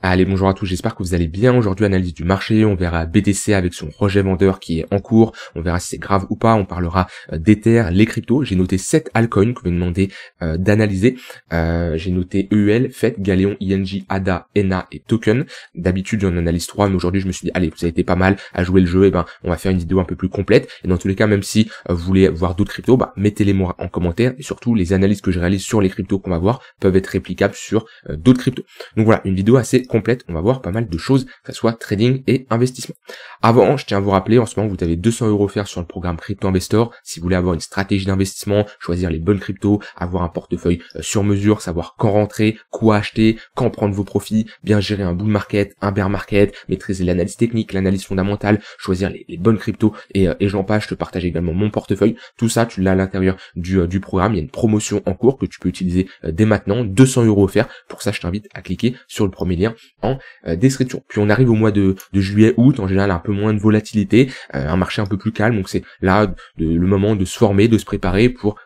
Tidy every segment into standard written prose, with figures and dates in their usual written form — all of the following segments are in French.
Allez, bonjour à tous, j'espère que vous allez bien. Aujourd'hui, analyse du marché, on verra BTC avec son rejet vendeur qui est en cours, on verra si c'est grave ou pas, on parlera d'Ether, les cryptos. J'ai noté 7 altcoins que vous me demandez d'analyser. J'ai noté EUL, FET, Galéon, INJ, ADA, ENA et Token. D'habitude, j'en analyse 3, mais aujourd'hui, je me suis dit, allez, vous avez été pas mal à jouer le jeu, et on va faire une vidéo un peu plus complète. Et dans tous les cas, même si vous voulez voir d'autres cryptos, mettez-les moi en commentaire. Et surtout, les analyses que je réalise sur les cryptos qu'on va voir peuvent être réplicables sur d'autres cryptos. Donc voilà, une vidéo assez complète, on va voir pas mal de choses, que ce soit trading et investissement. Avant, je tiens à vous rappeler, en ce moment, vous avez 200 € offerts sur le programme Crypto Investor. Si vous voulez avoir une stratégie d'investissement, choisir les bonnes cryptos, avoir un portefeuille sur mesure, savoir quand rentrer, quoi acheter, quand prendre vos profits, bien gérer un bull market, un bear market, maîtriser l'analyse technique, l'analyse fondamentale, choisir les bonnes cryptos et j'en passe. Je te partage également mon portefeuille. Tout ça, tu l'as à l'intérieur du programme. Il y a une promotion en cours que tu peux utiliser dès maintenant. 200 € offerts. Pour ça, je t'invite à cliquer sur le premier lien en description. Puis on arrive au mois de juillet-août, en général un peu moins de volatilité, un marché un peu plus calme, donc c'est là le moment de se former, de se préparer pour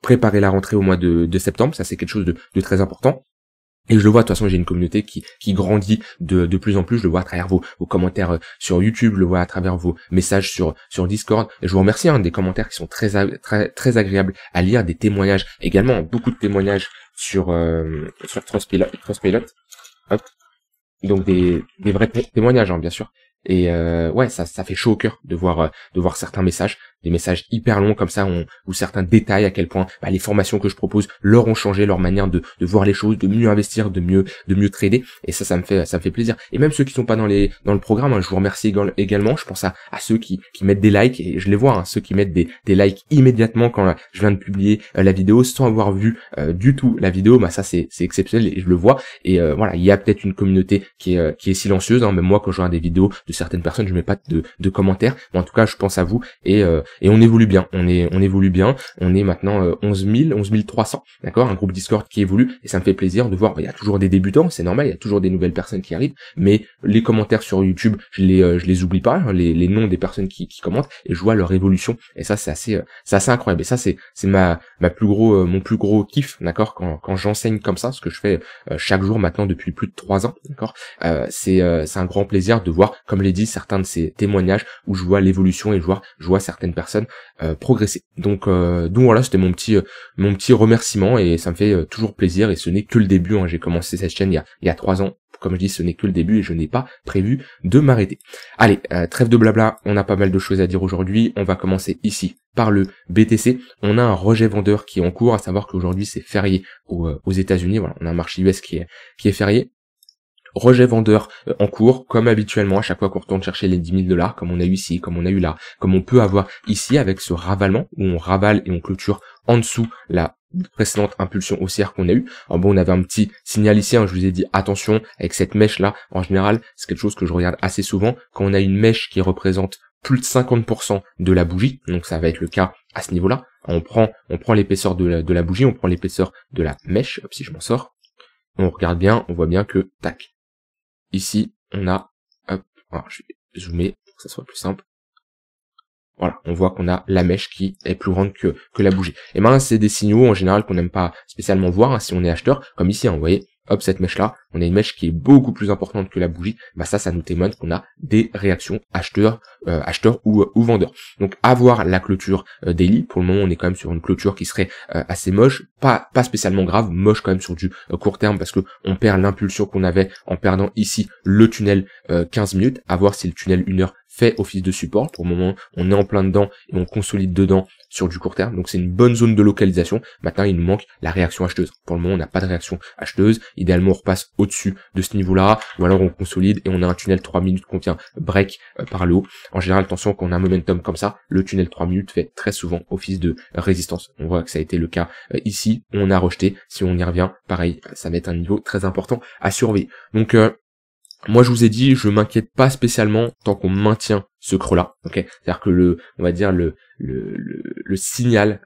préparer la rentrée au mois de septembre. Ça, c'est quelque chose de très important. Et je le vois, de toute façon, j'ai une communauté qui grandit de plus en plus. Je le vois à travers vos commentaires sur YouTube, je le vois à travers vos messages sur Discord. Et je vous remercie, des commentaires qui sont très agréables à lire, des témoignages également, beaucoup de témoignages sur Trustpilot. Hop. Donc des vrais témoignages, bien sûr. Et ouais, ça fait chaud au cœur de voir certains messages, des messages hyper longs comme ça, où certains détaillent à quel point les formations que je propose leur ont changé leur manière de voir les choses, de mieux investir, de mieux trader. Et ça me fait plaisir. Et même ceux qui sont pas dans le programme, je vous remercie également. Je pense à ceux qui mettent des likes, et je les vois, ceux qui mettent des likes immédiatement quand je viens de publier la vidéo sans avoir vu du tout la vidéo. Ça c'est exceptionnel et je le vois. Et voilà, il y a peut-être une communauté qui est silencieuse. Même moi, quand je regarde des vidéos de certaines personnes, je mets pas de commentaires. Mais en tout cas, je pense à vous et on évolue bien. On évolue bien. On est maintenant 11 300. D'accord, un groupe Discord qui évolue et ça me fait plaisir de voir. Il y a toujours des débutants, c'est normal. Il y a toujours des nouvelles personnes qui arrivent. Mais les commentaires sur YouTube, je les oublie pas. Les noms des personnes qui commentent et je vois leur évolution. Et ça, c'est assez incroyable. Et ça, c'est mon plus gros kiff. D'accord, quand j'enseigne comme ça, ce que je fais chaque jour maintenant depuis plus de 3 ans. D'accord, c'est un grand plaisir de voir, comme l'ai dit, certains de ces témoignages où je vois l'évolution et je vois certaines personnes progresser. Donc voilà, c'était mon petit remerciement et ça me fait toujours plaisir et ce n'est que le début. J'ai commencé cette chaîne il y a 3 ans. Comme je dis, ce n'est que le début et je n'ai pas prévu de m'arrêter. Allez, trêve de blabla, on a pas mal de choses à dire aujourd'hui. On va commencer ici par le BTC. On a un rejet vendeur qui est en cours, à savoir qu'aujourd'hui c'est férié aux États-Unis. Voilà, on a un marché US qui est férié. Rejet vendeur en cours, comme habituellement, à chaque fois qu'on retourne chercher les 10 000 $, comme on a eu ici, comme on a eu là, comme on peut avoir ici avec ce ravalement, où on ravale et on clôture en dessous la précédente impulsion haussière qu'on a eu. Alors on avait un petit signal ici, je vous ai dit attention avec cette mèche là. En général, c'est quelque chose que je regarde assez souvent quand on a une mèche qui représente plus de 50% de la bougie. Donc ça va être le cas à ce niveau-là. On prend l'épaisseur de la bougie, on prend l'épaisseur de la mèche. Hop, si je m'en sors, on regarde bien, on voit bien que tac. Ici, on a, hop, alors je vais zoomer pour que ça soit plus simple. Voilà, on voit qu'on a la mèche qui est plus grande que la bougie. Et c'est des signaux en général qu'on n'aime pas spécialement voir si on est acheteur, comme ici, vous voyez, hop, cette mèche-là, on a une mèche qui est beaucoup plus importante que la bougie. Ça nous témoigne qu'on a des réactions acheteurs ou vendeurs. Donc, avoir la clôture daily, pour le moment, on est quand même sur une clôture qui serait assez moche, pas spécialement grave, moche quand même sur du court terme parce que on perd l'impulsion qu'on avait en perdant ici le tunnel 15 minutes, à voir si le tunnel 1 heure fait office de support. Pour le moment, on est en plein dedans et on consolide dedans sur du court terme. Donc c'est une bonne zone de localisation. Maintenant, il nous manque la réaction acheteuse. Pour le moment, on n'a pas de réaction acheteuse. Idéalement, on repasse au-dessus de ce niveau-là, ou alors on consolide et on a un tunnel 3 minutes qu'on vient break par le haut. En général, attention, quand on a un momentum comme ça, le tunnel 3 minutes fait très souvent office de résistance. On voit que ça a été le cas ici. On a rejeté. Si on y revient, pareil, ça va être un niveau très important à surveiller. Donc moi, je vous ai dit, je m'inquiète pas spécialement tant qu'on maintient ce creux-là, ok. C'est-à-dire que on va dire le signal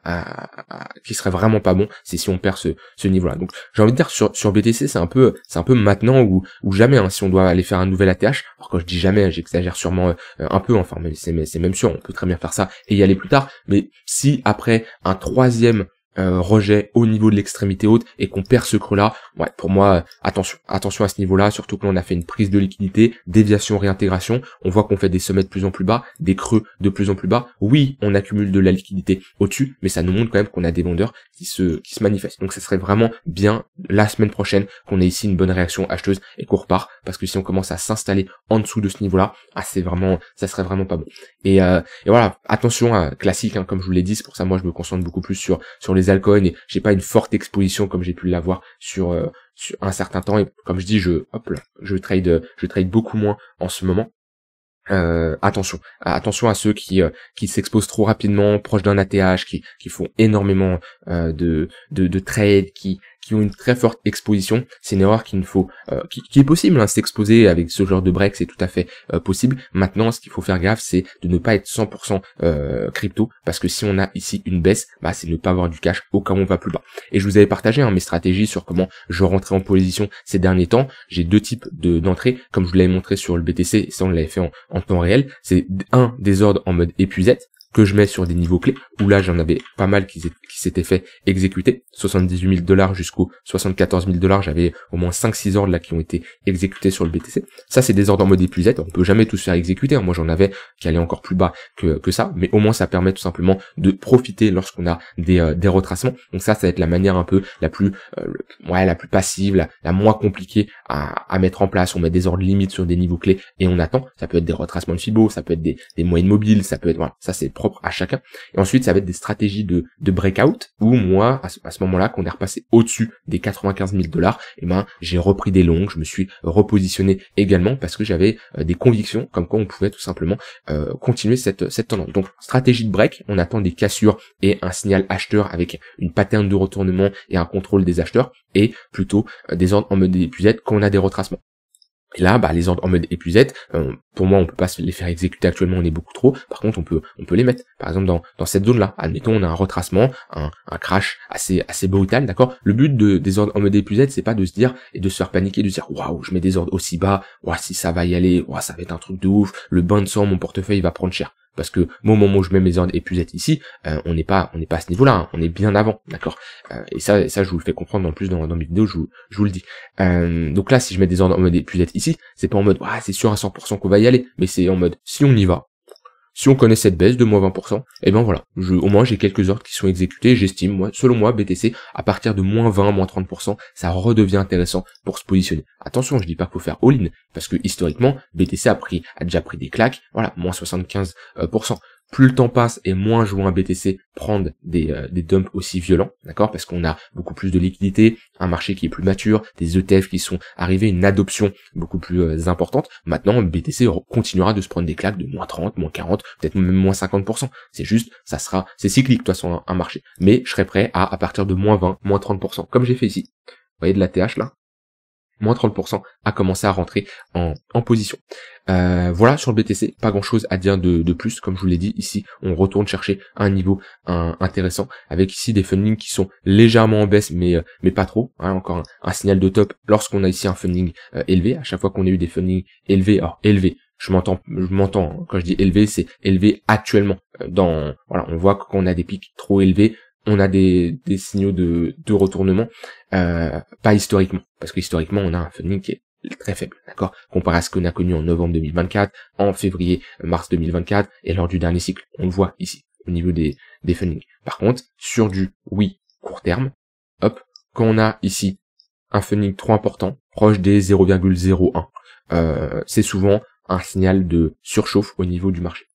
qui serait vraiment pas bon, c'est si on perd ce niveau-là. Donc, j'ai envie de dire sur BTC, c'est un peu maintenant ou jamais. Si on doit aller faire un nouvel ATH, alors quand je dis jamais, j'exagère sûrement un peu. Enfin, mais c'est même sûr, on peut très bien faire ça et y aller plus tard. Mais si après un troisième rejet au niveau de l'extrémité haute et qu'on perd ce creux là, ouais, pour moi, attention à ce niveau là, surtout que l'on a fait une prise de liquidité, déviation, réintégration, on voit qu'on fait des sommets de plus en plus bas, des creux de plus en plus bas. Oui, on accumule de la liquidité au-dessus, mais ça nous montre quand même qu'on a des vendeurs qui se manifestent. Donc ça serait vraiment bien la semaine prochaine qu'on ait ici une bonne réaction acheteuse et qu'on repart, parce que si on commence à s'installer en dessous de ce niveau là, ça serait vraiment pas bon. Et voilà, attention, classique, hein, comme je vous l'ai dit, c'est pour ça moi je me concentre beaucoup plus sur les altcoins et j'ai pas une forte exposition comme j'ai pu l'avoir sur un certain temps, et comme je dis, je trade beaucoup moins en ce moment. Attention à ceux qui s'exposent trop rapidement, proches d'un ATH, qui font énormément de trades, qui ont une très forte exposition. C'est une erreur qu'il ne faut qui est possible, hein, s'exposer avec ce genre de break, c'est tout à fait possible. Maintenant, ce qu'il faut faire gaffe, c'est de ne pas être 100% crypto, parce que si on a ici une baisse, bah c'est ne pas avoir du cash au cas où on va plus bas. Et je vous avais partagé mes stratégies sur comment je rentrais en position ces derniers temps. J'ai deux types d'entrées, comme je vous l'avais montré sur le BTC, et ça on l'avait fait en temps réel. C'est des ordres en mode épuisette que je mets sur des niveaux clés, où là j'en avais pas mal qui s'étaient fait exécuter, 78 000 $ jusqu'aux 74 000 $, j'avais au moins 5-6 ordres là qui ont été exécutés sur le BTC. Ça c'est des ordres en mode épuisette, on peut jamais tous faire exécuter, hein. Moi j'en avais qui allaient encore plus bas que ça, mais au moins ça permet tout simplement de profiter lorsqu'on a des retracements. Donc ça va être la manière un peu la plus passive, la moins compliquée à mettre en place. On met des ordres limites sur des niveaux clés et on attend. Ça peut être des retracements de Fibo, ça peut être des moyennes mobiles, ça peut être, voilà, ça c'est propre à chacun. Et ensuite ça va être des stratégies de breakout, où moi à ce moment-là, qu'on est repassé au-dessus des 95 000 $, et j'ai repris des longues, je me suis repositionné également parce que j'avais des convictions comme quoi on pouvait tout simplement continuer cette tendance. Donc stratégie de break, on attend des cassures et un signal acheteur avec une pattern de retournement et un contrôle des acheteurs, et plutôt des ordres en mode épuisette quand on a des retracements. Et là, les ordres en mode épuisette, pour moi, on peut pas les faire exécuter actuellement, on est beaucoup trop. Par contre, on peut les mettre. Par exemple, dans cette zone-là, admettons, on a un retracement, un crash assez brutal, d'accord. Le but des ordres en mode épuisette, c'est pas de se dire et de se faire paniquer, de se dire waouh, je mets des ordres aussi bas, waouh, si ça va y aller, waouh, ça va être un truc de ouf, le bain de sang, mon portefeuille va prendre cher. Parce que au moment où je mets mes ordres épuisettes ici, on n'est pas à ce niveau-là, hein, on est bien avant, d'accord. Et ça je vous le fais comprendre en plus dans mes vidéos, je vous le dis. Donc là, si je mets des ordres en mode épuisette ici, c'est pas en mode c'est sûr à 100% qu'on va y aller, mais c'est en mode si on y va. Si on connaît cette baisse de moins 20%, et ben voilà, au moins j'ai quelques ordres qui sont exécutés, j'estime, selon moi, BTC, à partir de moins 20, moins 30%, ça redevient intéressant pour se positionner. Attention, je dis pas qu'il faut faire all-in, parce que historiquement, BTC a déjà pris des claques, voilà, moins 75%. Plus le temps passe et moins je vois un BTC prendre des dumps aussi violents, d'accord, parce qu'on a beaucoup plus de liquidité, un marché qui est plus mature, des ETF qui sont arrivés, une adoption beaucoup plus importante. Maintenant, le BTC continuera de se prendre des claques de moins 30, moins 40, peut-être même moins 50%. C'est juste, c'est cyclique de toute façon un marché. Mais je serais prêt à partir de moins 20, moins 30%, comme j'ai fait ici. Vous voyez de la TH là, moins 30% à commencer à rentrer en position. Voilà sur le BTC, pas grand chose à dire de plus, comme je vous l'ai dit, ici on retourne chercher un niveau intéressant, avec ici des fundings qui sont légèrement en baisse, mais pas trop, hein, encore un signal de top lorsqu'on a ici un funding élevé. À chaque fois qu'on a eu des fundings élevés, alors élevé, je m'entends, hein, quand je dis élevé, c'est élevé actuellement, voilà, on voit que quand on a des pics trop élevés, on a des signaux de retournement, pas historiquement, parce que historiquement on a un funding qui est très faible, d'accord, comparé à ce qu'on a connu en novembre 2024, en février, mars 2024, et lors du dernier cycle. On le voit ici, au niveau des fundings. Par contre, sur du court terme, hop, quand on a ici un funding trop important, proche des 0,01, c'est souvent un signal de surchauffe au niveau du marché.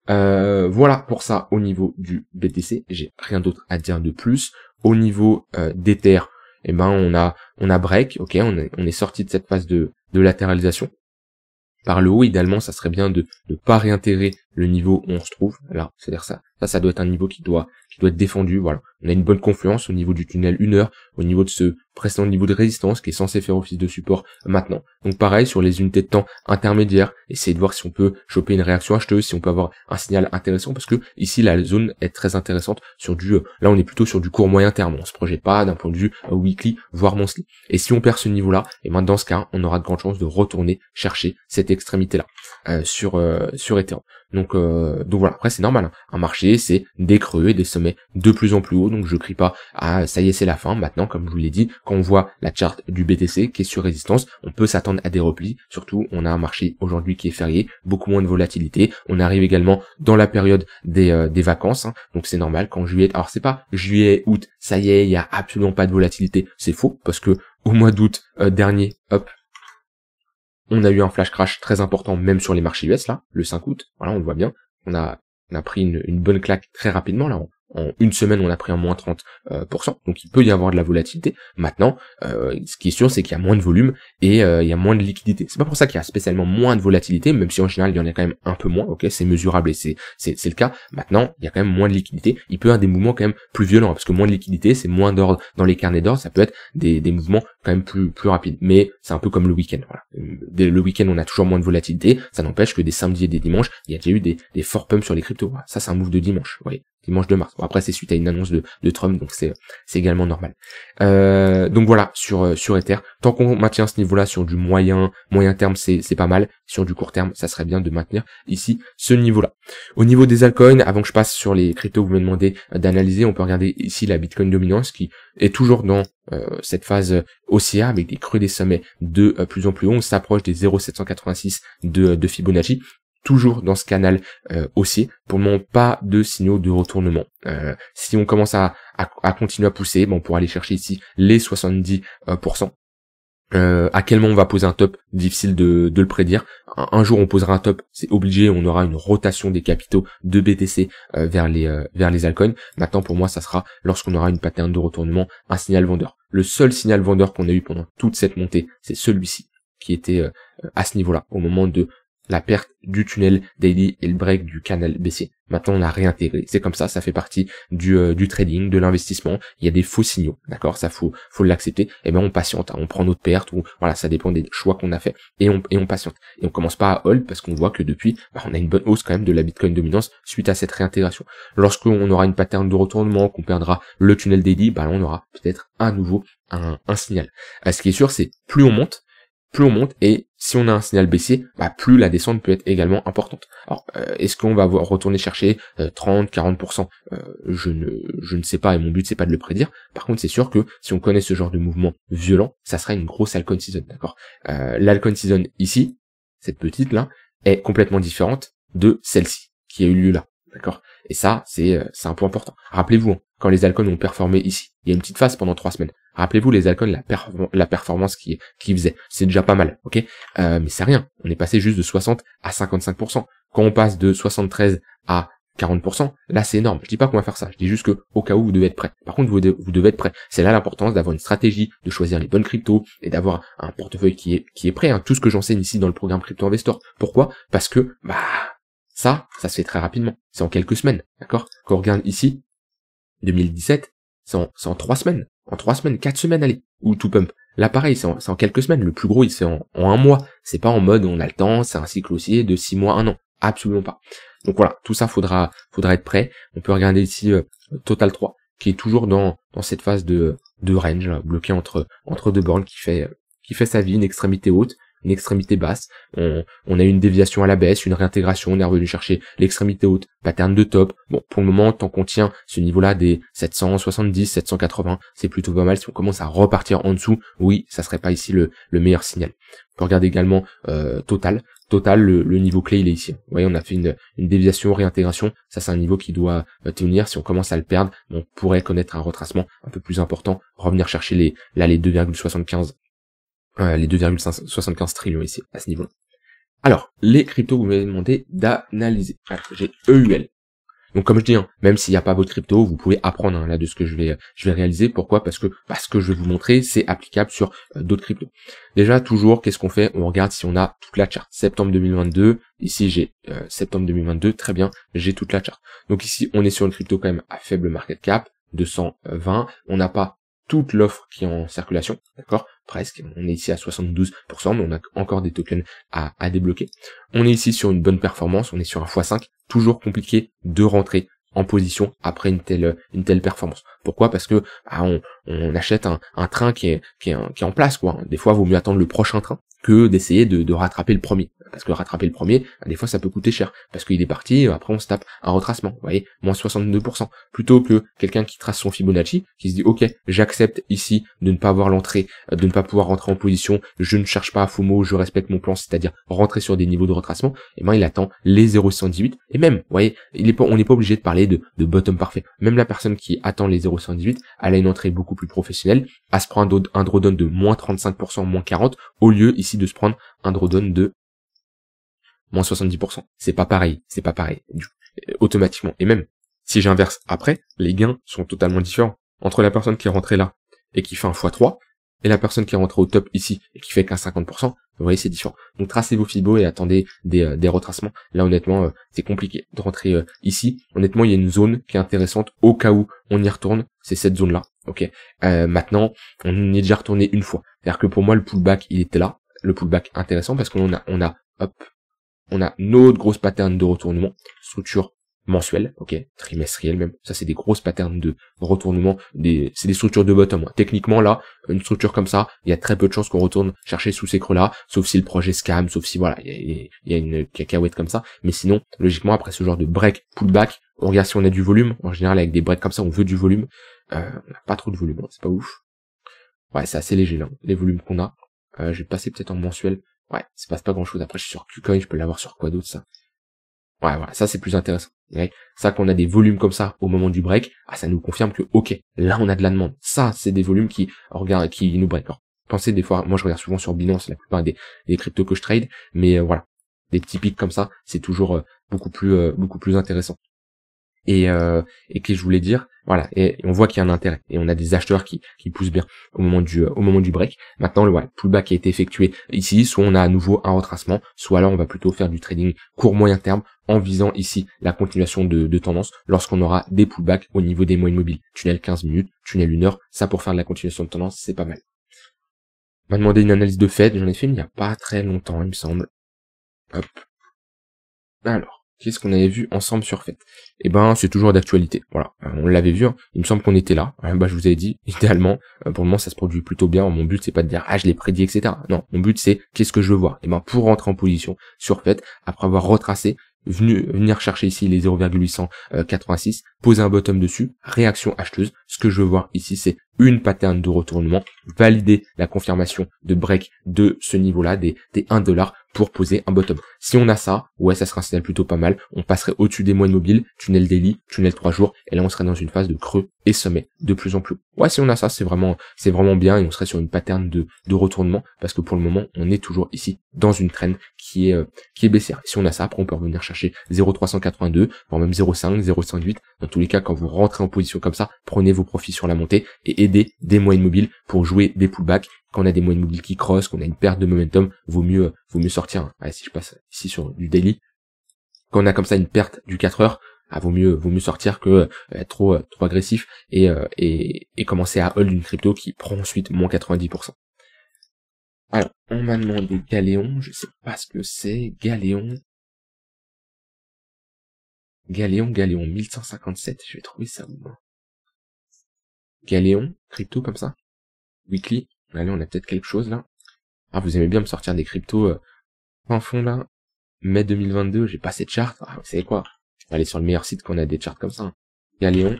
Voilà pour ça au niveau du BTC, j'ai rien d'autre à dire de plus. Au niveau d'Ether, on a break, ok, on est sorti de cette phase de latéralisation. Par le haut, idéalement, ça serait bien de pas réintégrer le niveau où on se trouve, là, c'est-à-dire ça doit être un niveau qui doit être défendu, voilà. On a une bonne confluence au niveau du tunnel 1 heure, au niveau de ce précédent niveau de résistance qui est censé faire office de support maintenant. Donc pareil, sur les unités de temps intermédiaires, essayez de voir si on peut choper une réaction acheteuse, si on peut avoir un signal intéressant, parce que ici, la zone est très intéressante sur là on est plutôt sur du court moyen terme, on se projette pas d'un point de vue weekly, voire monthly. Et si on perd ce niveau-là, et dans ce cas, on aura de grandes chances de retourner chercher cette extrémité-là, sur Ethereum. Donc voilà, après c'est normal, hein. Un marché, c'est des creux et des sommets de plus en plus hauts, donc je crie pas ah ça y est c'est la fin. Maintenant, comme je vous l'ai dit, quand on voit la charte du BTC qui est sur résistance, on peut s'attendre à des replis, surtout on a un marché aujourd'hui qui est férié, beaucoup moins de volatilité, on arrive également dans la période des vacances, hein. Donc c'est normal quand juillet, alors c'est pas juillet, août, ça y est, il y a absolument pas de volatilité, c'est faux, parce que au mois d'août dernier, hop, on a eu un flash crash très important même sur les marchés US là, le 5 août, voilà on le voit bien, on a pris une bonne claque très rapidement là, en une semaine on a pris un moins 30%, donc il peut y avoir de la volatilité. Maintenant, ce qui est sûr c'est qu'il y a moins de volume et il y a moins de liquidité. C'est pas pour ça qu'il y a spécialement moins de volatilité, même si en général il y en a quand même un peu moins, ok, c'est mesurable et c'est le cas. Maintenant, il y a quand même moins de liquidité, il peut y avoir des mouvements quand même plus violents, parce que moins de liquidité, c'est moins d'ordre dans les carnets d'ordre, ça peut être des mouvements quand même plus rapides. Mais c'est un peu comme le week-end, voilà. Le week-end on a toujours moins de volatilité, ça n'empêche que des samedis et des dimanches, il y a déjà eu des forts pumps sur les cryptos. Voilà. Ça c'est un move de dimanche, vous voyez. Dimanche de mars. Bon, après c'est suite à une annonce de Trump, donc c'est également normal. Donc voilà, sur Ether, tant qu'on maintient ce niveau-là sur du moyen terme, c'est pas mal. Sur du court terme, ça serait bien de maintenir ici ce niveau-là. Au niveau des altcoins, avant que je passe sur les cryptos que vous me demandez d'analyser, on peut regarder ici la Bitcoin dominance qui est toujours dans cette phase haussière avec des creux des sommets de plus en plus haut. On s'approche des 0,786 de Fibonacci. Toujours dans ce canal haussier, pour le moment pas de signaux de retournement. Si on commence à continuer à pousser, on pourra aller chercher ici les 70%. À quel moment on va poser un top, difficile de le prédire. Un jour on posera un top, c'est obligé, on aura une rotation des capitaux de BTC vers les altcoins. Maintenant pour moi ça sera lorsqu'on aura une pattern de retournement, un signal vendeur. Le seul signal vendeur qu'on a eu pendant toute cette montée, c'est celui-ci qui était à ce niveau-là, au moment de la perte du tunnel daily et le break du canal baissier. Maintenant, on a réintégré. C'est comme ça fait partie du trading, de l'investissement. Il y a des faux signaux, d'accord? Ça faut l'accepter. Et ben on patiente, hein. On prend notre perte ou voilà, ça dépend des choix qu'on a fait et on patiente. Et on commence pas à hold parce qu'on voit que depuis, on a une bonne hausse quand même de la Bitcoin dominance suite à cette réintégration. Lorsqu'on aura une pattern de retournement, qu'on perdra le tunnel daily, on aura peut-être à nouveau un signal. Ce qui est sûr, c'est plus on monte et si on a un signal baissier, plus la descente peut être également importante. Alors, est-ce qu'on va retourner chercher 30, 40% je ne sais pas et mon but c'est pas de le prédire. Par contre, c'est sûr que si on connaît ce genre de mouvement violent, ça sera une grosse altcoin season, d'accord. L'altcoin season ici, cette petite là, est complètement différente de celle-ci qui a eu lieu là, d'accord. Et ça, c'est un point important. Rappelez-vous, hein, quand les altcoins ont performé ici, il y a une petite phase pendant 3 semaines. Rappelez-vous les altcoins, la performance qui faisait, c'est déjà pas mal, ok. Mais c'est rien. On est passé juste de 60 à 55%. Quand on passe de 73 à 40%, là c'est énorme. Je dis pas qu'on va faire ça. Je dis juste que au cas où vous devez être prêt. Par contre, vous devez être prêt. C'est là l'importance d'avoir une stratégie, de choisir les bonnes cryptos et d'avoir un portefeuille qui est prêt. Hein. Tout ce que j'enseigne ici dans le programme Crypto Investor. Pourquoi? Parce que ça se fait très rapidement. C'est en quelques semaines, d'accord. Quand on regarde ici, 2017, c'est en 3 semaines. En 3 semaines, 4 semaines, allez, ou tout pump. Là, pareil, c'est en quelques semaines. Le plus gros, il se fait en 1 mois. C'est pas en mode, on a le temps, c'est un cycle haussier de 6 mois, 1 an. Absolument pas. Donc voilà, tout ça, faudra être prêt. On peut regarder ici, Total 3, qui est toujours dans cette phase de range, là, bloqué entre deux bornes, qui fait sa vie, une extrémité haute, une extrémité basse. On a eu une déviation à la baisse, une réintégration, on est revenu chercher l'extrémité haute, pattern de top. Bon, pour le moment, tant qu'on tient ce niveau-là des 770, 780, c'est plutôt pas mal. Si on commence à repartir en dessous, oui, ça serait pas ici le meilleur signal. On peut regarder également Total, le niveau clé, il est ici. Vous voyez, on a fait une déviation, réintégration. Ça, c'est un niveau qui doit tenir. Si on commence à le perdre, on pourrait connaître un retracement un peu plus important, revenir chercher les 2,75 les 2,75 trillions ici, à ce niveau-là. Alors, les cryptos, vous m'avez demandé d'analyser. Alors, j'ai EUL. Donc, comme je dis, même s'il n'y a pas votre crypto, vous pouvez apprendre là de ce que je vais réaliser. Pourquoi? Parce que ce que je vais vous montrer, c'est applicable sur d'autres cryptos. Déjà, toujours, qu'est-ce qu'on fait? On regarde si on a toute la charte. Septembre 2022. Ici, j'ai septembre 2022. Très bien, j'ai toute la charte. Donc ici, on est sur une crypto quand même à faible market cap, 220. On n'a pas toute l'offre qui est en circulation, d'accord, presque, on est ici à 72%, mais on a encore des tokens à débloquer. On est ici sur une bonne performance, on est sur un x5, toujours compliqué de rentrer en position après une telle performance. Pourquoi? Parce que on achète un train qui est en place, quoi. Des fois, il vaut mieux attendre le prochain train que d'essayer de rattraper le premier. parce que rattraper le premier, des fois ça peut coûter cher, parce qu'il est parti, après on se tape un retracement, vous voyez, moins 62%, plutôt que quelqu'un qui trace son Fibonacci, qui se dit ok, j'accepte ici de ne pas avoir l'entrée, de ne pas pouvoir rentrer en position, je ne cherche pas à FOMO, je respecte mon plan, c'est-à-dire rentrer sur des niveaux de retracement, et ben il attend les 0,118, et même, vous voyez, on n'est pas obligé de parler de bottom parfait, même la personne qui attend les 0,118, elle a une entrée beaucoup plus professionnelle, elle se prend un drawdown de moins 35%, moins 40, au lieu ici de se prendre un drawdown de moins 70%. C'est pas pareil, automatiquement. Et même, si j'inverse après, les gains sont totalement différents. Entre la personne qui est rentrée là, et qui fait un x3, et la personne qui est rentrée au top ici, et qui fait qu'un 50%, vous voyez, c'est différent. Donc tracez vos fibos et attendez des retracements. Là, honnêtement, c'est compliqué de rentrer ici. Honnêtement, il y a une zone qui est intéressante, au cas où on y retourne, c'est cette zone-là. Ok. Maintenant, on y est déjà retourné une fois. C'est-à-dire que pour moi, le pullback, il était là. Le pullback intéressant, parce qu'on a notre grosse pattern de retournement, structure mensuelle, ok, trimestrielle même, ça c'est des grosses patterns de retournement, c'est des structures de bottom. Techniquement là, une structure comme ça, il y a très peu de chances qu'on retourne chercher sous ces creux là, sauf si le projet scam, sauf si voilà, il y a une cacahuète comme ça, mais sinon, logiquement après ce genre de break, pullback, on regarde si on a du volume, en général avec des breaks comme ça, on veut du volume, on n'a pas trop de volume, hein, c'est pas ouf. Ouais, c'est assez léger là, les volumes qu'on a. Je vais passer peut-être en mensuel. Ouais, ça passe pas grand chose. Après, je suis sur KuCoin, je peux l'avoir sur quoi d'autre, ça? Ouais, voilà, ça c'est plus intéressant. Ouais. Ça, qu'on a des volumes comme ça au moment du break, ça nous confirme que, ok, là on a de la demande. Ça, c'est des volumes qui nous break. Alors, pensez des fois, moi je regarde souvent sur Binance la plupart des cryptos que je trade, mais voilà, des petits pics comme ça, c'est toujours beaucoup plus intéressant. Et que je voulais dire, voilà, et on voit qu'il y a un intérêt, et on a des acheteurs qui poussent bien au moment du break. Maintenant, le pullback a été effectué ici, soit on a à nouveau un retracement, soit là on va plutôt faire du trading court moyen terme, en visant ici la continuation de tendance, lorsqu'on aura des pullbacks au niveau des moyennes mobiles. Tunnel 15 minutes, tunnel 1 heure, ça pour faire de la continuation de tendance, c'est pas mal. On m'a demandé une analyse de Fed, j'en ai fait il n'y a pas très longtemps, il me semble. Hop. Alors. Qu'est-ce qu'on avait vu ensemble sur Fed? Eh ben, c'est toujours d'actualité. Voilà, on l'avait vu. Hein. Il me semble qu'on était là. Je vous avais dit, idéalement, pour le moment, ça se produit plutôt bien. Mon but, c'est pas de dire je l'ai prédit, etc. Non, mon but, c'est qu'est-ce que je veux voir. Eh ben, pour rentrer en position sur Fed, après avoir retracé, venir chercher ici les 0,886, poser un bottom dessus, réaction acheteuse. Ce que je veux voir ici, c'est une pattern de retournement, valider la confirmation de break de ce niveau-là, des 1$, pour poser un bottom. Si on a ça, ouais, ça sera un signal plutôt pas mal. On passerait au-dessus des moyennes mobiles, tunnel daily, tunnel 3 jours, et là on serait dans une phase de creux et sommet de plus en plus. Ouais, si on a ça, c'est vraiment bien, et on serait sur une pattern de retournement, parce que pour le moment, on est toujours ici dans une trend qui est baissière. Si on a ça, après on peut revenir chercher 0,382, voire même 0,5, 0,58. Dans tous les cas, quand vous rentrez en position comme ça, prenez vos profits sur la montée et aidez des moyennes mobiles pour jouer des pullbacks. Quand on a des moyennes mobiles qui crossent, qu'on a une perte de momentum, vaut mieux sortir. Ouais, si je passe ici sur du daily, quand on a comme ça une perte du 4 heures, vaut mieux sortir que être trop agressif et commencer à hold une crypto qui prend ensuite moins 90%. Alors, on m'a demandé Galéon, je sais pas ce que c'est, Galéon, 1157, je vais trouver ça où, moi. Galéon, crypto comme ça, weekly, allez, on a peut-être quelque chose là. Vous aimez bien me sortir des cryptos en fond là, mai 2022, j'ai pas cette charte, vous savez quoi, je vais aller sur le meilleur site qu'on a des charts comme ça. Hein. Galéon,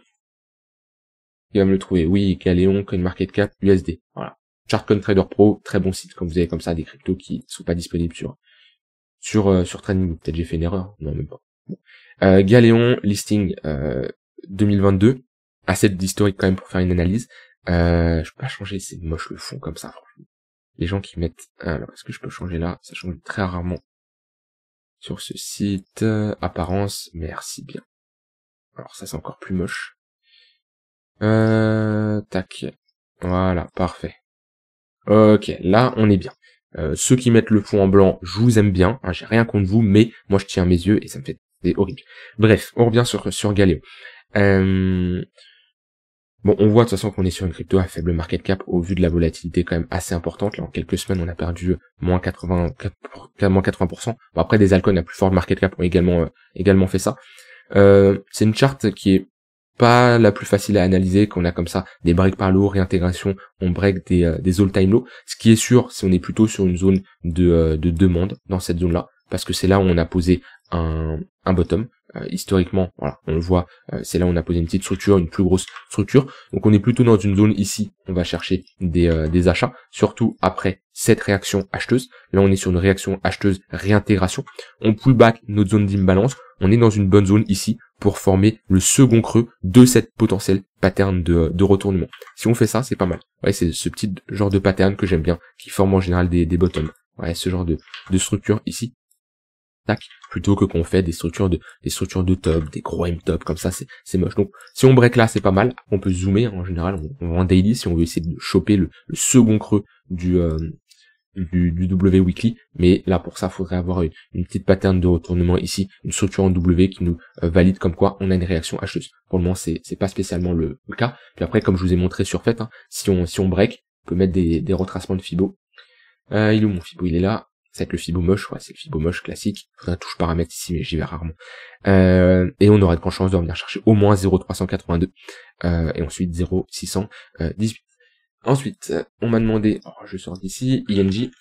il va me le trouver, oui, Galéon, CoinMarketCap, USD, voilà. ChartCoinTrader Pro, très bon site quand vous avez comme ça des cryptos qui sont pas disponibles sur TradingView. Peut-être j'ai fait une erreur, non même pas. Bon. Galéon listing 2022, assez d'historique quand même pour faire une analyse. Je peux pas changer, c'est moche le fond comme ça, franchement. Les gens qui mettent, alors est-ce que je peux changer là? Ça change très rarement sur ce site. Apparence, merci bien. Alors ça c'est encore plus moche. Tac, voilà, parfait. Ok, là on est bien. Ceux qui mettent le fond en blanc, je vous aime bien, hein, j'ai rien contre vous, mais moi je tiens mes yeux et ça me fait des horrible. Bref, on revient sur Galéon. Bon, on voit de toute façon qu'on est sur une crypto à faible market cap au vu de la volatilité quand même assez importante. Là, en quelques semaines, on a perdu moins 80%. Bon, après, des altcoins à plus forte market cap ont également fait ça. C'est une charte qui est pas la plus facile à analyser, qu'on a comme ça des breaks par le haut, réintégration, on break des all-time low. Ce qui est sûr, c'est on est plutôt sur une zone de demande dans cette zone-là. parce que c'est là où on a posé un bottom. Historiquement, voilà, on le voit, c'est là où on a posé une petite structure, une plus grosse structure. Donc on est plutôt dans une zone ici, on va chercher des achats, surtout après cette réaction acheteuse. Là on est sur une réaction acheteuse réintégration. On pull back notre zone d'imbalance, on est dans une bonne zone ici pour former le second creux de cette potentielle pattern de retournement. Si on fait ça, c'est pas mal. Ouais, c'est ce petit genre de pattern que j'aime bien, qui forme en général des bottoms. Ouais, ce genre de structure ici. Tac, plutôt que qu'on fait des structures de top, des gros M-top, comme ça, c'est moche. Donc, si on break là, c'est pas mal. On peut zoomer, en général, on va en daily, si on veut essayer de choper le second creux du W weekly, mais là, pour ça, faudrait avoir une petite pattern de retournement ici, une structure en W qui nous valide comme quoi on a une réaction acheteuse. Pour le moment, c'est pas spécialement le cas. Puis après, comme je vous ai montré sur fait, hein, si on break, on peut mettre des retracements de Fibo. Il est où mon Fibo? Il est là. C'est le Fibo moche, ouais, c'est le Fibo moche classique. Faudrait un touche paramètre ici, mais j'y vais rarement. Et on aurait de grandes chances de revenir chercher au moins 0,382 et ensuite 0,618. Ensuite, on m'a demandé, je sors d'ici, INJ.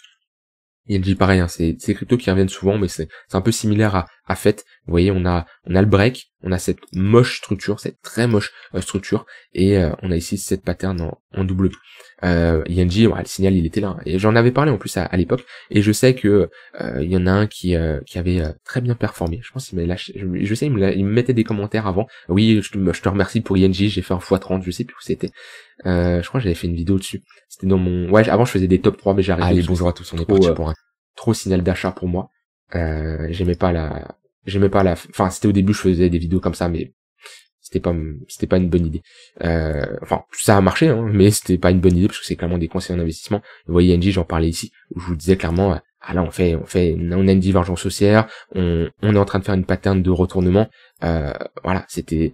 INJ pareil, hein, c'est des cryptos qui reviennent souvent, mais c'est un peu similaire à FET. Vous voyez, on a le break, on a cette moche structure, cette très moche structure, et on a ici cette pattern en W. INJ, ouais, le signal il était là, et j'en avais parlé en plus à l'époque, et je sais que il y en a un qui avait très bien performé. Je pense qu'il m'a lâché, je sais, il me mettait des commentaires avant. Oui, je te remercie pour INJ, j'ai fait un x30, je sais plus où c'était. Je crois que j'avais fait une vidéo dessus. C'était dans mon... Ouais, avant je faisais des top 3, mais j'ai arrêté. Allez, bonjour à tous, on est parti pour un trop signal d'achat pour moi. J'aimais pas la... Enfin, c'était au début, je faisais des vidéos comme ça, mais c'était pas une bonne idée. Enfin, ça a marché, hein, mais c'était pas une bonne idée, parce que c'est clairement des conseils en investissement. Vous voyez, NJ, j'en parlais ici, où je vous disais clairement, là, on a une divergence haussière, on est en train de faire une pattern de retournement. Voilà, c'était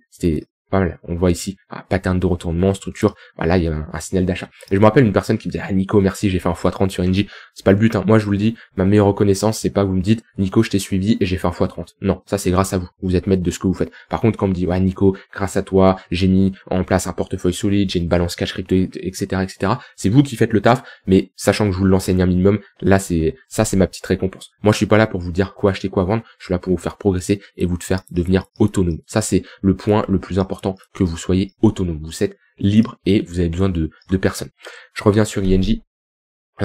pas mal. On voit ici, pattern de retournement, structure, voilà, il y a un signal d'achat. Et je me rappelle une personne qui me disait, Nico, merci, j'ai fait un x30 sur NJ. C'est pas le but, hein. Moi, je vous le dis, ma meilleure reconnaissance, c'est pas que vous me dites, Nico, je t'ai suivi et j'ai fait un x30. Non, ça, c'est grâce à vous. Vous êtes maître de ce que vous faites. Par contre, quand on me dit, ouais, Nico, grâce à toi, j'ai mis en place un portefeuille solide, j'ai une balance cash crypto, etc., c'est vous qui faites le taf, mais sachant que je vous l'enseigne un minimum, là, c'est ma petite récompense. Moi, je suis pas là pour vous dire quoi acheter, quoi vendre. Je suis là pour vous faire progresser et vous faire devenir autonome. Ça, c'est le point le plus important, que vous soyez autonome, vous êtes libre et vous avez besoin de personne. Je reviens sur INJ.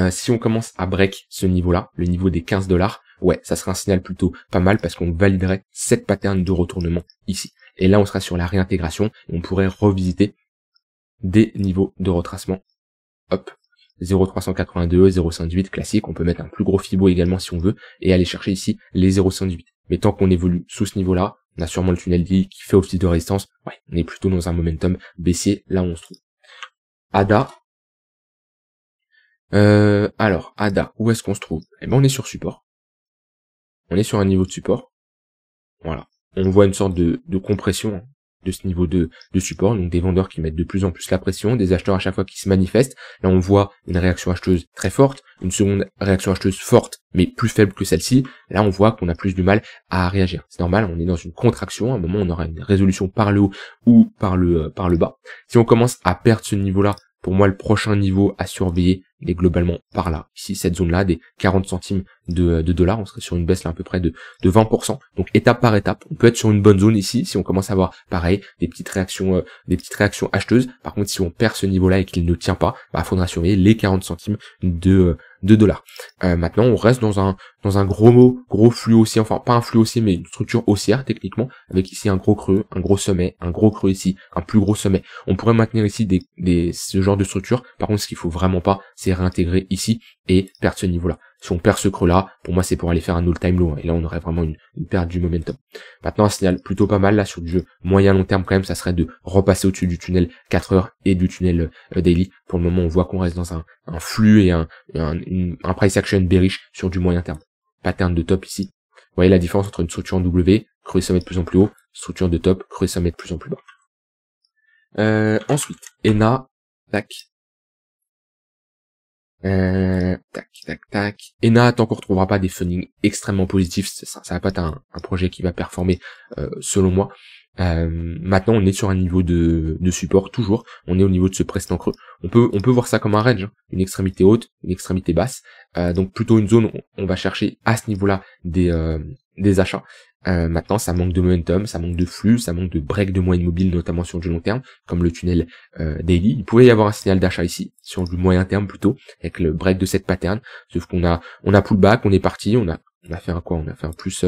Si on commence à break ce niveau-là, le niveau des $15, ouais, ça serait un signal plutôt pas mal parce qu'on validerait cette pattern de retournement ici. Et là, on sera sur la réintégration et on pourrait revisiter des niveaux de retracement. Hop, 0,382, 0,118 classique. On peut mettre un plus gros Fibo également si on veut et aller chercher ici les 0,118. Mais tant qu'on évolue sous ce niveau-là, on a sûrement le tunnel D qui fait office de résistance. Ouais, on est plutôt dans un momentum baissier, là où on se trouve. ADA. Alors, ADA, où est-ce qu'on se trouve? Eh ben, on est sur support. On est sur un niveau de support. Voilà. On voit une sorte de compression de ce niveau de support, donc des vendeurs qui mettent de plus en plus la pression, des acheteurs à chaque fois qui se manifestent. Là, on voit une réaction acheteuse très forte, une seconde réaction acheteuse forte, mais plus faible que celle-ci. Là, on voit qu'on a plus du mal à réagir. C'est normal, on est dans une contraction. À un moment, on aura une résolution par le haut ou par le bas. Si on commence à perdre ce niveau-là, pour moi, le prochain niveau à surveiller, il est globalement par là. Ici, cette zone-là, des 40 centimes de dollars, on serait sur une baisse là à peu près de 20%. Donc étape par étape, on peut être sur une bonne zone ici, si on commence à avoir, pareil, des petites réactions acheteuses. Par contre, si on perd ce niveau-là et qu'il ne tient pas, il faudra surveiller les 40 centimes de dollars. Maintenant, on reste dans un gros flux haussier, enfin pas un flux haussier, mais une structure haussière techniquement, avec ici un gros creux, un gros sommet, un gros creux ici, un plus gros sommet. On pourrait maintenir ici ce genre de structure. Par contre, ce qu'il faut vraiment pas, c'est réintégrer ici et perdre ce niveau-là. Si on perd ce creux-là, pour moi, c'est pour aller faire un all-time low. Et là, on aurait vraiment une perte du momentum. Maintenant, un signal plutôt pas mal, là, sur du jeu moyen-long terme, quand même, ça serait de repasser au-dessus du tunnel 4 heures et du tunnel daily. Pour le moment, on voit qu'on reste dans un flux et un price action bearish sur du moyen terme. Pattern de top ici. Vous voyez la différence entre une structure en W, creux et sommet de plus en plus haut, structure de top, creux et sommet de plus en plus bas. Ensuite, ENA, tac. Tac. ENA, tant qu'on retrouvera pas des fundings extrêmement positifs, ça va pas être un projet qui va performer selon moi. Maintenant on est sur un niveau de support, toujours, on est au niveau de ce précédent creux. On peut voir ça comme un range, hein. Une extrémité haute, une extrémité basse, donc plutôt une zone où on va chercher à ce niveau-là des achats. Maintenant ça manque de momentum, ça manque de flux, ça manque de break de moyenne mobile, notamment sur du long terme, comme le tunnel daily. Il pourrait y avoir un signal d'achat ici, sur du moyen terme plutôt, avec le break de cette pattern, sauf qu'on a pullback, on est parti, on a fait un quoi, on a fait un plus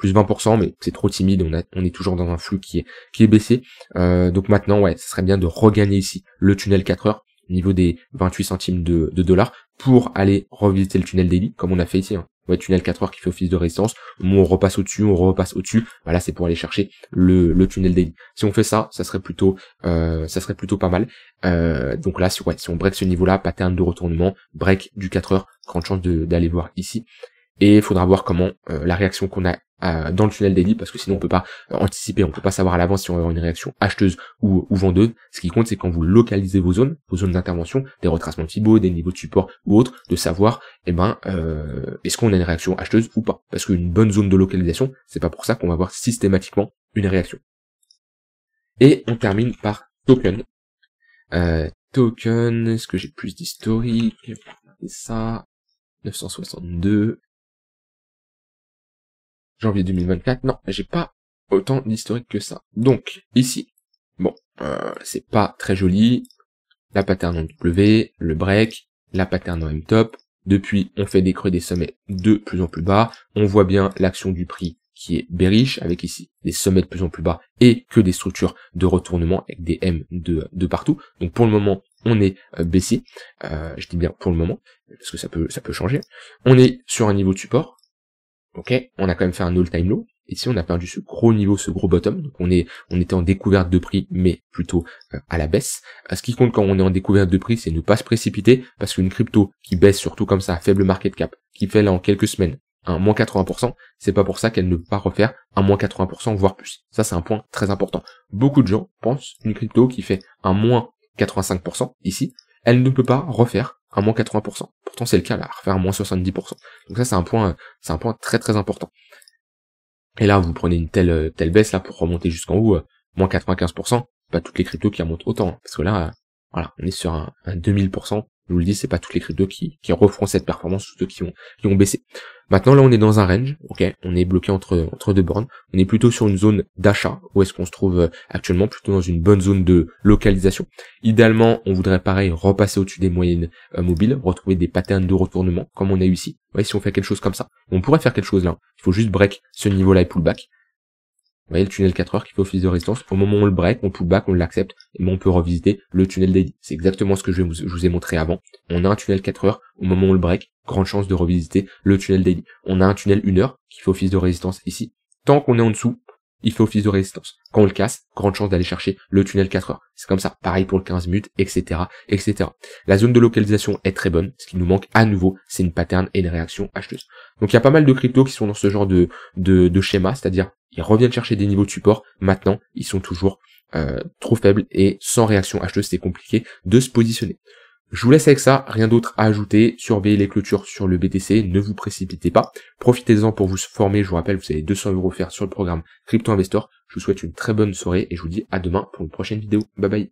20%, mais c'est trop timide, on est toujours dans un flux qui est baissé. Donc maintenant, ouais, ce serait bien de regagner ici le tunnel 4 heures, au niveau des 28 centimes de dollars, pour aller revisiter le tunnel daily, comme on a fait ici, hein. Ouais, tunnel 4 heures qui fait office de résistance, on repasse au-dessus, voilà, c'est pour aller chercher le tunnel daily. Si on fait ça, ça serait plutôt pas mal. Donc là, si on break ce niveau-là, pattern de retournement, break du 4 heures, grande chance d'aller voir ici. Et il faudra voir comment la réaction qu'on a dans le tunnel daily, parce que sinon on peut pas anticiper, on peut pas savoir à l'avance si on va avoir une réaction acheteuse ou vendeuse. Ce qui compte, c'est quand vous localisez vos zones d'intervention, des retracements de Thibaut, des niveaux de support ou autres, de savoir est-ce qu'on a une réaction acheteuse ou pas. Parce qu'une bonne zone de localisation, c'est pas pour ça qu'on va avoir systématiquement une réaction. Et on termine par token. Token, est-ce que j'ai plus d'historique? Regardez ça. 962. Janvier 2024, non, j'ai pas autant d'historique que ça. Donc, ici, bon, c'est pas très joli, la pattern en W, le break, la pattern en M-top, depuis, on fait des creux des sommets de plus en plus bas, on voit bien l'action du prix qui est bearish, avec ici des sommets de plus en plus bas, et que des structures de retournement, avec des M de partout. Donc pour le moment, on est baissier, je dis bien pour le moment, parce que ça peut changer. On est sur un niveau de support, ok, on a quand même fait un all-time low. Ici, on a perdu ce gros niveau, ce gros bottom. Donc, on était en découverte de prix, mais plutôt à la baisse. Ce qui compte quand on est en découverte de prix, c'est ne pas se précipiter, parce qu'une crypto qui baisse surtout comme ça, à faible market cap, qui fait là en quelques semaines un moins 80%, c'est pas pour ça qu'elle ne peut pas refaire un moins 80%, voire plus. Ça, c'est un point très important. Beaucoup de gens pensent qu'une crypto qui fait un moins 85% ici, elle ne peut pas refaire un moins 80%. Pourtant, c'est le cas, là, refaire un moins 70%. Donc ça, c'est un point très très important. Et là, vous prenez une telle baisse, là, pour remonter jusqu'en haut, moins 95%, pas toutes les cryptos qui remontent autant, hein, parce que là, voilà, on est sur un 2000%, je vous le dis, c'est pas toutes les cryptos qui referont cette performance, ceux qui ont baissé. Maintenant, là, on est dans un range, ok, on est bloqué entre deux bornes, on est plutôt sur une zone d'achat, où est-ce qu'on se trouve actuellement, plutôt dans une bonne zone de localisation. Idéalement, on voudrait pareil, repasser au-dessus des moyennes mobiles, retrouver des patterns de retournement, comme on a eu ici. Ouais, si on fait quelque chose comme ça, on pourrait faire quelque chose là, il faut juste break ce niveau-là et pullback. Vous voyez le tunnel 4 heures qui fait office de résistance, au moment où on le break, on pullback, on l'accepte, et on peut revisiter le tunnel daily. C'est exactement ce que je vous ai montré avant. On a un tunnel 4 heures, au moment où on le break, grande chance de revisiter le tunnel daily. On a un tunnel 1 heure qui fait office de résistance ici. Tant qu'on est en dessous, il fait office de résistance. Quand on le casse, grande chance d'aller chercher le tunnel 4 heures. C'est comme ça, pareil pour le 15 minutes, etc., etc. La zone de localisation est très bonne. Ce qui nous manque à nouveau, c'est une pattern et une réaction acheteuse. Donc il y a pas mal de cryptos qui sont dans ce genre de schéma, c'est-à-dire ils reviennent chercher des niveaux de support. Maintenant, ils sont toujours trop faibles et sans réaction acheteuse, c'est compliqué de se positionner. Je vous laisse avec ça, rien d'autre à ajouter, surveillez les clôtures sur le BTC, ne vous précipitez pas, profitez-en pour vous former, je vous rappelle, vous avez 200 € offerts sur le programme Crypto Investor, je vous souhaite une très bonne soirée et je vous dis à demain pour une prochaine vidéo, bye bye.